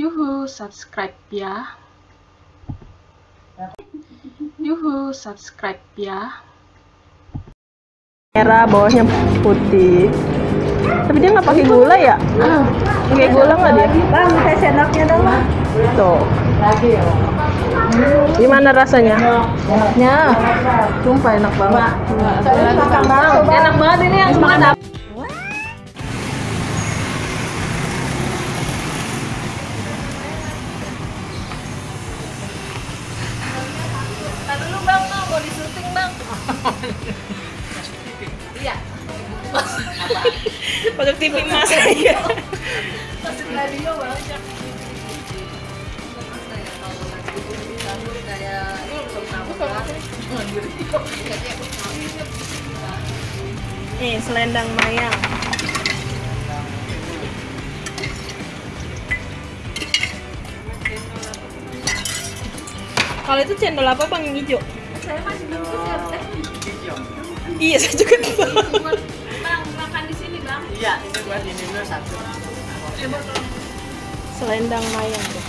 Yuhu, subscribe ya. Yuhu, subscribe ya. Merah, bawahnya putih. Tapi dia nggak pakai gula ya? Pakai gula nggak dia? Bang, saya sendoknya dong, Bang. Tuh. Gimana rasanya? Enaknya. Sumpah enak banget. Enak banget ini yang makan apa? Tadi dulu Bang, mau di syuting Bang. Iya. Masuk TV Mas ya. Masuk radio banyak. Nih, selendang mayang. Kalau itu cendol apa Bang yang hijau? Saya masih belum siap. Iya, saya juga tahu. Bang, makan di sini, Bang. Iya, ini buat ini dulu satu. Selendang mayang tuh.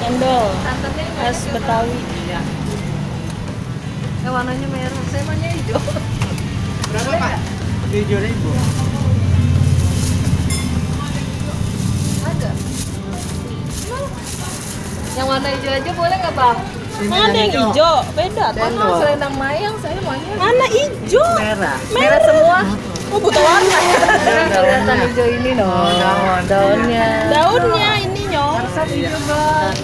Cendol khas Betawi. Iya. Warnanya merah, saya maunya hijau. Berapa Pak? 7.000. Ada. Yang warna hijau aja boleh nggak Bang? Mana yang hijau? Beda tuh. Mana selendang mayang saya maunya. Mana hijau? Merah. Merah semua. Oh, butuh warna. Kelihatan hijau ini dong. Daunnya. Daunnya ini nyong. Resep hijau Bang.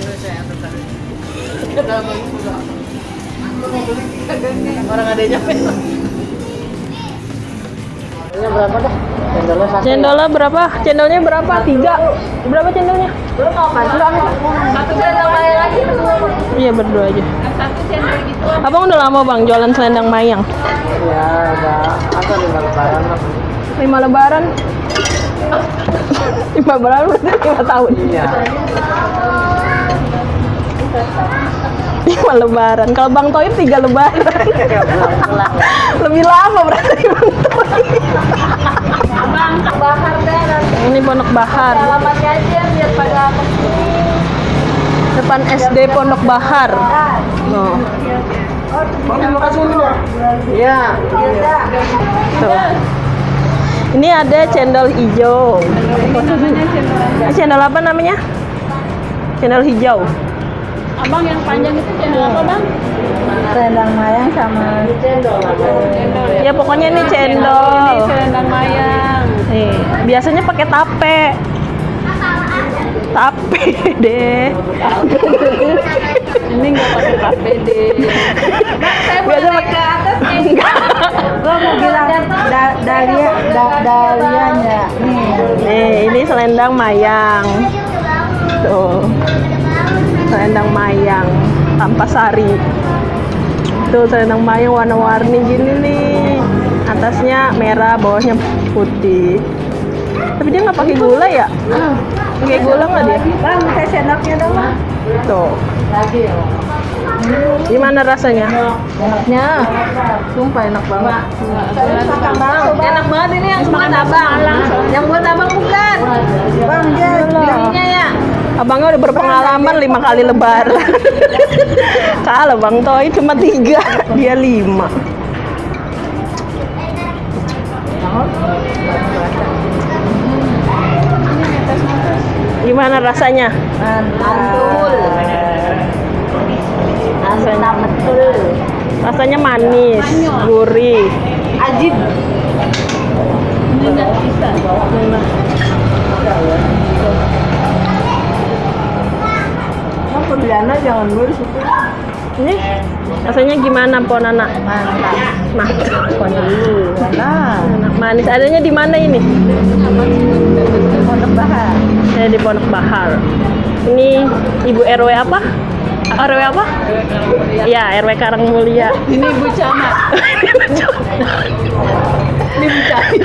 Orang adanya merah. Ini berapa dah? Cendolnya satu. Cendolnya berapa? Cendolnya berapa? 3. Berapa cendolnya? Belum mau kan? Satu selendang mayang lagi. Iya, berdua aja. Satu cendol gitu. Abang udah lama Bang jualan selendang mayang? Ya, udah ada 5 lebaran lah. 5 lebaran? 5 lebaran berarti 5 tahun? Iya. 5 lebaran. Kalau Bang Toib 3 lebaran. Lebih lama berarti Bang Toib. Bang, Bahar deh nanti. Ini Pondok Bahar. Alamatnya aja biar pada kesini. Depan SD Pondok Bahar. Oh. Iya. Tuh. Ini ada cendol hijau. Cendol apa namanya? Cendol hijau. Abang yang panjang itu cendol apa Bang? Selendang mayang sama cendol. Ya pokoknya ini cendol. Ini selendang mayang. Nih, biasanya pakai tape. Tape deh. Ini nggak pakai tape deh. Saya Biasa pakai atas nih. enggak. Gua mau bilang dalianya. Nih, ini selendang mayang. Tuh. Selendang mayang tanpa sari. Tuh selendang mayang warna-warni gini nih. Atasnya merah, bawahnya putih. Tapi dia nggak pakai gula ya? Pakai gula nggak dia? Bang, saya sendoknya dong, Bang. Tuh. Gimana rasanya? Enaknya. Sumpah enak banget. Enak banget ini yang makan abang. Yang buat abang bukan? Bang, dia Belinya ya. Abangnya udah berpengalaman 5 kali lebaran. Kalau Bang Toy cuma 3, dia 5. Gimana rasanya? mantul. Rasanya, Betul. rasanya manis, gurih. Ajib. Ini nggak bisa. Bang, pembeliannya jangan dulu di situ. Ini rasanya gimana Po Nana? Mantap. Mantap. Dulu. Nah, Enak, manis. Adanya di mana ini? Pondok Bahar. Saya di Pondok Bahar. Ini Ibu RW apa? RW apa? Ya, RW Karangmulia. Ini Ibu Camat. Ini Bu Cai.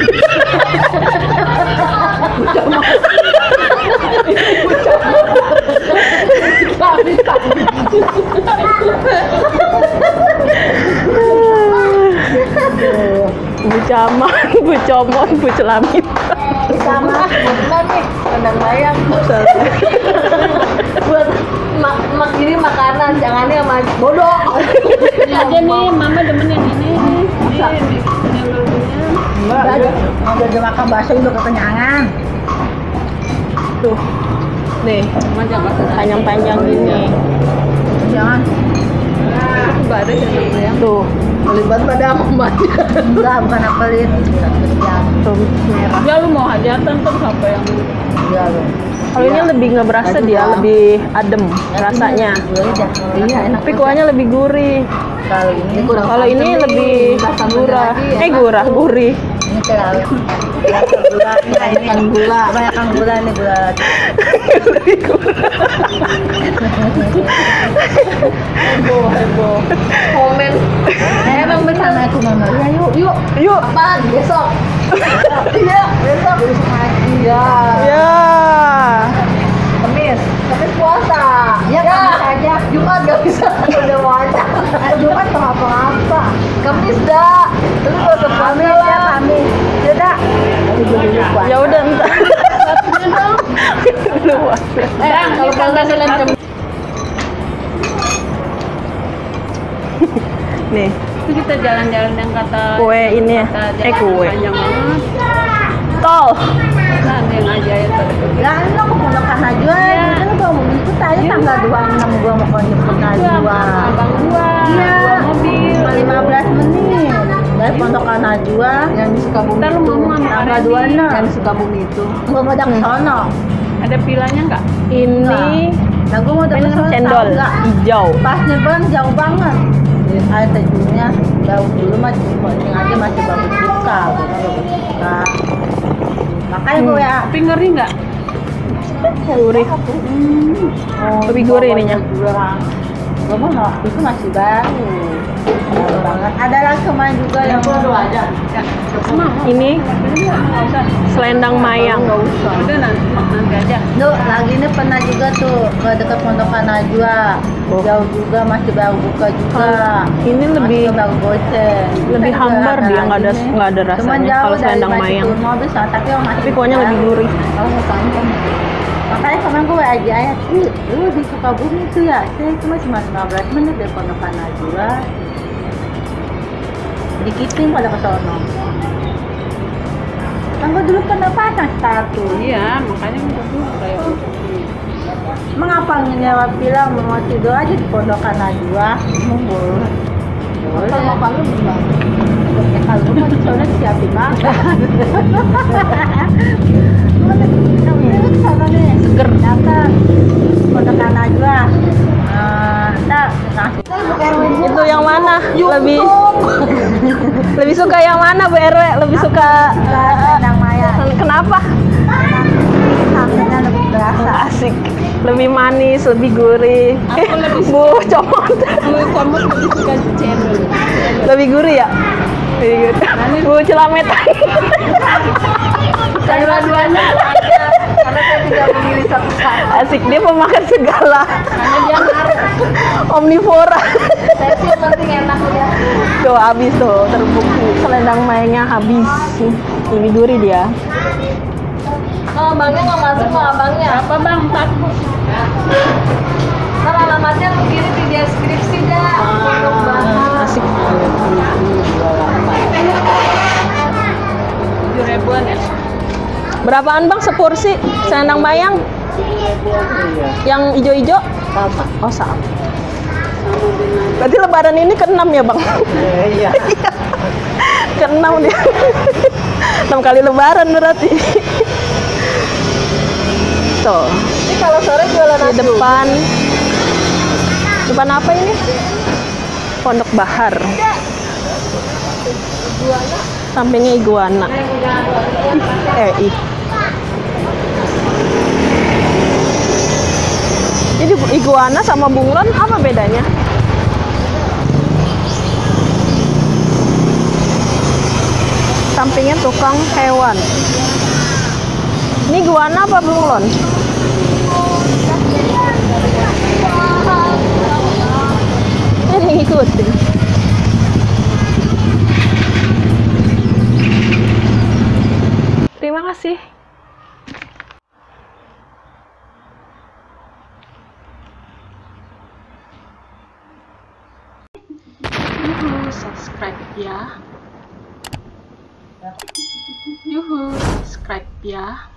Bu Camat. Bu Comon, Bu Celamit. Sama bukan nih kandang mayang buat mak ini makanan jangannya sama bodoh. Ini aja nih, mama demen yang ini. Masa? Ini yang dulunya. Udah dia makan bakso udah kekenyangan. Tuh. Nih, panjang-panjang gini. Jangan. Enggak ada yang mayang. Tuh, Melibat pada mamanya. Enggak, bukan pelit. tuh merah. Ya lu mau hajatan kan siapa yang Iya loh. Kalau ini lebih nggak berasa dia, lebih adem rasanya. Iya enak. Tapi kuahnya lebih gurih. Kalau ini lebih gurih. Gurih. Ini terlalu gula, kebanyakan gula nih gula. Lebih gurih. Heboh. Komen. Emang bersama aku mama. Ya yuk. Yuk. Apaan besok? Iya besok lagi ya. Ya. Kamis puasa. Ya Kamis aja. Jumat gak bisa. Udah mau aja. Jumat mau apa-apa. Kamis dah. Terus kalau ke Kamis ya Kamis. Ya dah. Ya udah entar. Luas. kalau penghasilan Kamis Nih, itu kita jalan-jalan yang kata kue ini ya. kata Kue. panjang banget. Tol. Nah, ada yang ajaib tadi. Lah lo ke Pondokan Najwa. Kan gua mau ikut aja tanggal 26 gua mau jemput Najwa. Abang gua, Iya. dua mobil. 15 menit dari Pondokan Najwa yang di Sukabumi. Ntar lu itu. ngomong sama Tanggal Randy. 26 yang di Sukabumi itu. Gua mau datang ke sono. Ada pilanya nggak? Ini Nah, gua mau datang ke sono. cendol tahu nggak? hijau. Pas nyebrang jauh banget. Air terjunnya jauh dulu mah penting aja masih bagus buka, makanya gue ya Tapi ngeri nggak? Gurih. Lebih gurih ininya. gue mau itu masih baru banget. Ada lagi kemarin juga yang baru aja. Ini selendang mayang. Nggak usah. Udah nanti aja. Lu lagi ini pernah juga tuh ke dekat Pondokan Najwa. Oh. Jauh juga masih baru buka juga. Ini lebih Masih baru goceng. lebih Kita juga hambar dia, nggak ada lagi nih. nggak ada Cuman rasanya jauh kalau dari selendang Batu mayang. Mobil, tapi orang masih Tapi kuahnya lebih jauh. gurih. Oh, soalnya. Makanya kemarin gue aja lu di Sukabumi tuh ya, saya cuma 15 menit dari Pondokan Najwa. Dikiting pada ke sono. Kan gue dulu pernah pasang status. Iya, makanya gue kayak Mengapa nyewa bilang mau tidur aja di Pondokan Najwa? Boleh. Kalau makan lu benar. Ya kalau gue mau di sono siapin makan. Lu ke sono nih, seger datang. Pondokan Najwa. Ntar nasi. Itu yang mana? Lebih suka yang mana Bu RW? Lebih suka Selendang mayang. kenapa? Sampingnya lebih berasa. Asik. Lebih manis, lebih gurih. Bu Comot. kamu lebih suka cendol. Lebih gurih ya? Lebih gurih. Bu Celametan. Dua-duanya Karena saya tidak memilih satu-satu. Asik, dia pemakan segala. karena dia marah. Omnivora. Saya sih yang penting enak ya. Tuh habis tuh, terbukti selendang mayangnya habis. Lebih gurih dia. Kalau abangnya nggak masuk sama abangnya. Apa bang? Takut. Ntar alamatnya lu kirim di deskripsi dah. Pondok Bahar. Asik. 7.000-an ya. Berapaan Bang seporsi selendang mayang? Yang ijo-ijo? Oh, sama. Berarti lebaran ini ke-6 ya, Bang? Iya. Ke-6 dia. 6 kali lebaran berarti. Tuh, Ini kalau sore jualan di depan. Depan apa ini? Pondok Bahar. Sampingnya iguana. Ih. Jadi iguana sama bunglon apa bedanya? Sampingnya tukang hewan. Ini iguana apa bunglon? Ngikutin. Terima kasih. Yuhu, subscribe ya. Yuhu, subscribe ya.